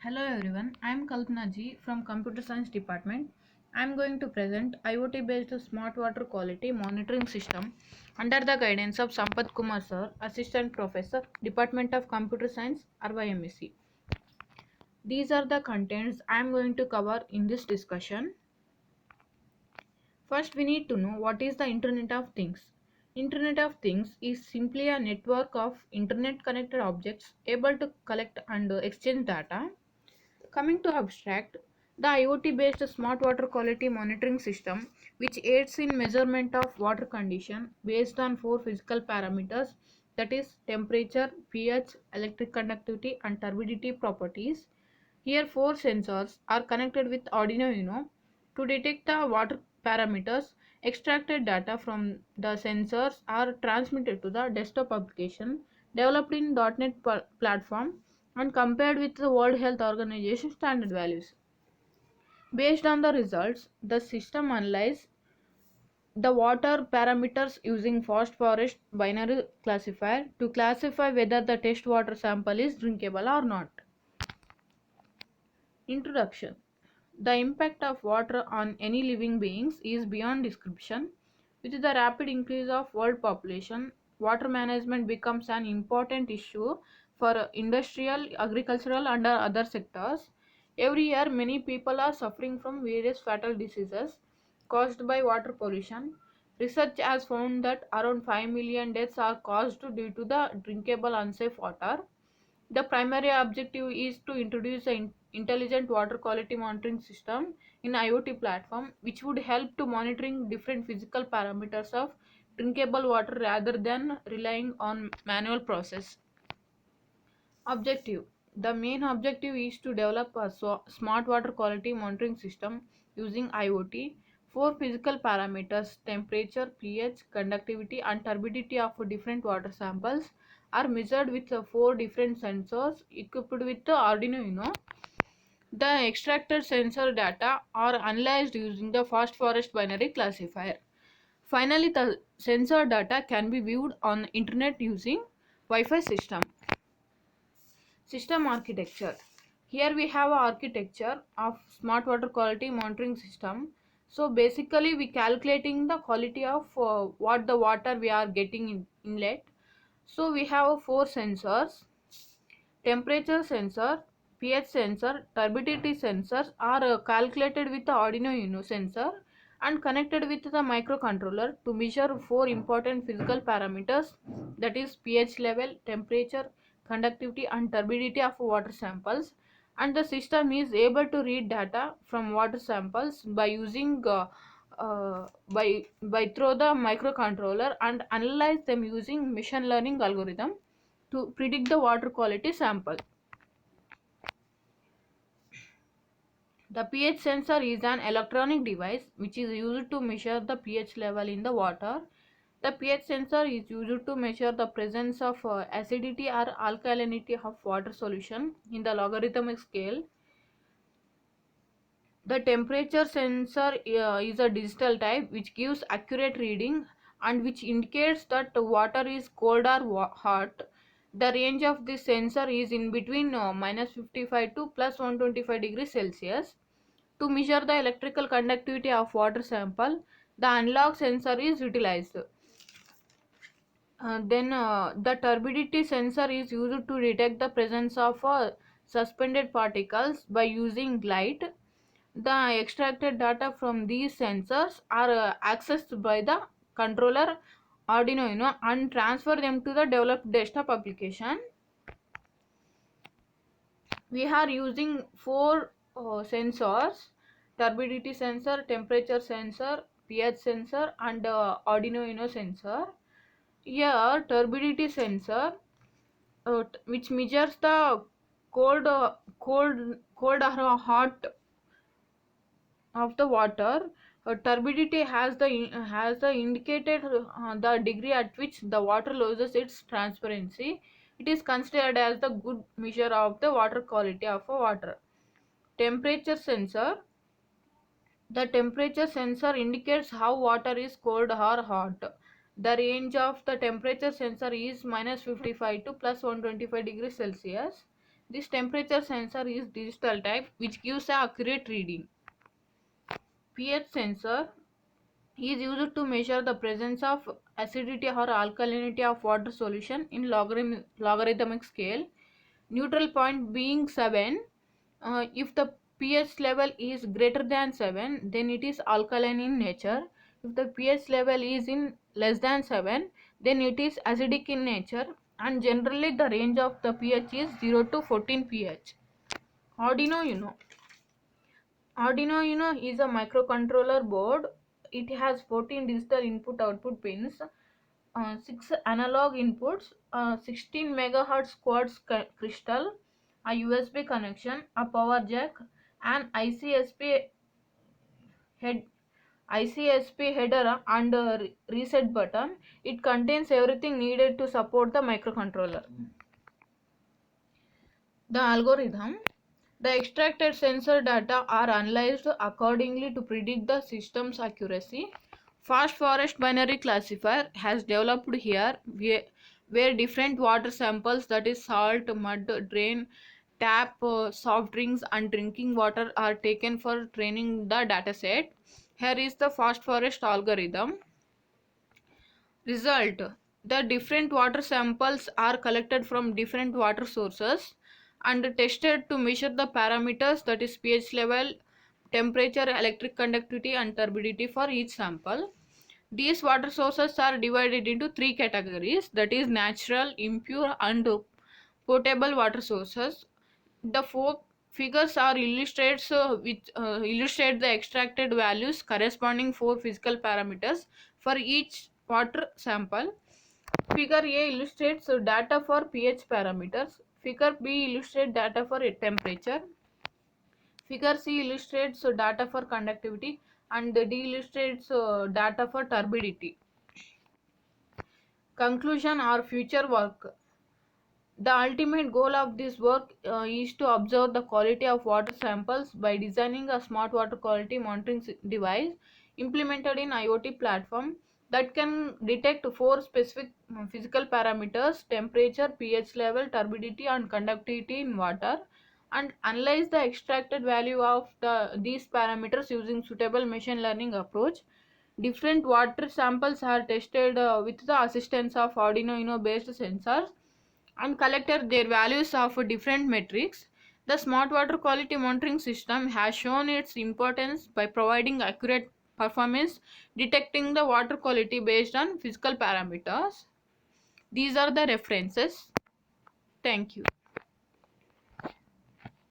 Hello everyone, I am Kalpana Ji from Computer Science Department. I am going to present IoT based smart water quality monitoring system under the guidance of Sampath Kumar Sir, Assistant Professor, Department of Computer Science, RYMSc. These are the contents I am going to cover in this discussion. First, we need to know what is the Internet of Things. Internet of Things is simply a network of internet connected objects able to collect and exchange data. Coming to abstract, the IoT based smart water quality monitoring system, which aids in measurement of water condition based on four physical parameters, that is temperature, pH, electric conductivity and turbidity properties. Here four sensors are connected with Arduino Uno to detect the water parameters. Extracted data from the sensors are transmitted to the desktop application developed in .NET platform and compared with the World Health Organization standard values. Based on the results, the system analyzes the water parameters using fast forest binary classifier to classify whether the test water sample is drinkable or not. Introduction. The impact of water on any living beings is beyond description. With the rapid increase of world population, water management becomes an important issue for industrial, agricultural and other sectors. Every year, many people are suffering from various fatal diseases caused by water pollution. Research has found that around 5 million deaths are caused due to the drinkable unsafe water. The primary objective is to introduce an intelligent water quality monitoring system in IoT platform, which would help to monitoring different physical parameters of drinkable water rather than relying on manual process. Objective. The main objective is to develop a smart water quality monitoring system using IoT. Four physical parameters, temperature, pH, conductivity and turbidity of different water samples are measured with four different sensors equipped with the Arduino Uno. The extracted sensor data are analyzed using the fast forest binary classifier. Finally, the sensor data can be viewed on internet using Wi-Fi system. System architecture. Here we have a architecture of smart water quality monitoring system. So basically we calculating the quality of what the water we are getting in inlet. So we have four sensors: temperature sensor, pH sensor, turbidity sensors are calculated with the Arduino Uno sensor and connected with the microcontroller to measure four important physical parameters, that is pH level, temperature, conductivity and turbidity of water samples, and the system is able to read data from water samples by using by through the microcontroller and analyze them using machine learning algorithm to predict the water quality sample. The pH sensor is an electronic device which is used to measure the pH level in the water. The pH sensor is used to measure the presence of acidity or alkalinity of water solution in the logarithmic scale. The temperature sensor is a digital type which gives accurate reading and which indicates that the water is cold or hot. The range of this sensor is in between -55 to +125 degrees Celsius. To measure the electrical conductivity of water sample, the analog sensor is utilized. Then the turbidity sensor is used to detect the presence of suspended particles by using light. The extracted data from these sensors are accessed by the controller Arduino Uno and transfer them to the developed desktop application. We are using four sensors: turbidity sensor, temperature sensor, pH sensor and Arduino Uno sensor. Here turbidity sensor which measures the cold or hot of the water. Turbidity has the indicated the degree at which the water loses its transparency. It is considered as the good measure of the water quality of a water. Temperature sensor. The temperature sensor indicates how water is cold or hot. The range of the temperature sensor is -55 to +125 degrees Celsius. This temperature sensor is digital type which gives an accurate reading. pH sensor is used to measure the presence of acidity or alkalinity of water solution in logarithmic scale. Neutral point being 7. If the pH level is greater than 7, then it is alkaline in nature. If the pH level is in less than 7, then it is acidic in nature, and generally the range of the pH is 0 to 14 pH. Arduino Uno. Arduino Uno is a microcontroller board. It has 14 digital input output pins, 6 analog inputs, 16 megahertz quartz crystal, a USB connection, a power jack, an head, ICSP header and a reset button. It contains everything needed to support the microcontroller. The algorithm. The extracted sensor data are analyzed accordingly to predict the system's accuracy. Fast Forest Binary Classifier has developed here where different water samples, that is salt, mud, drain, tap, soft drinks and drinking water, are taken for training the dataset. Here is the Fast Forest algorithm. Result: the different water samples are collected from different water sources and tested to measure the parameters, that is pH level, temperature, electric conductivity and turbidity for each sample. These water sources are divided into three categories, that is natural, impure and potable water sources. The four figures are illustrates which illustrate the extracted values corresponding four physical parameters for each water sample. Figure A illustrates data for pH parameters. Figure B illustrates data for temperature. Figure C illustrates data for conductivity, and D illustrates data for turbidity. Conclusion or future work. The ultimate goal of this work is to observe the quality of water samples by designing a smart water quality monitoring device implemented in IoT platform that can detect four specific physical parameters: temperature, pH level, turbidity and conductivity in water, and analyze the extracted value of these parameters using suitable machine learning approach. Different water samples are tested with the assistance of Arduino Uno based sensors and collected their values of different metrics. The smart water quality monitoring system has shown its importance by providing accurate performance detecting the water quality based on physical parameters. These are the references. Thank you.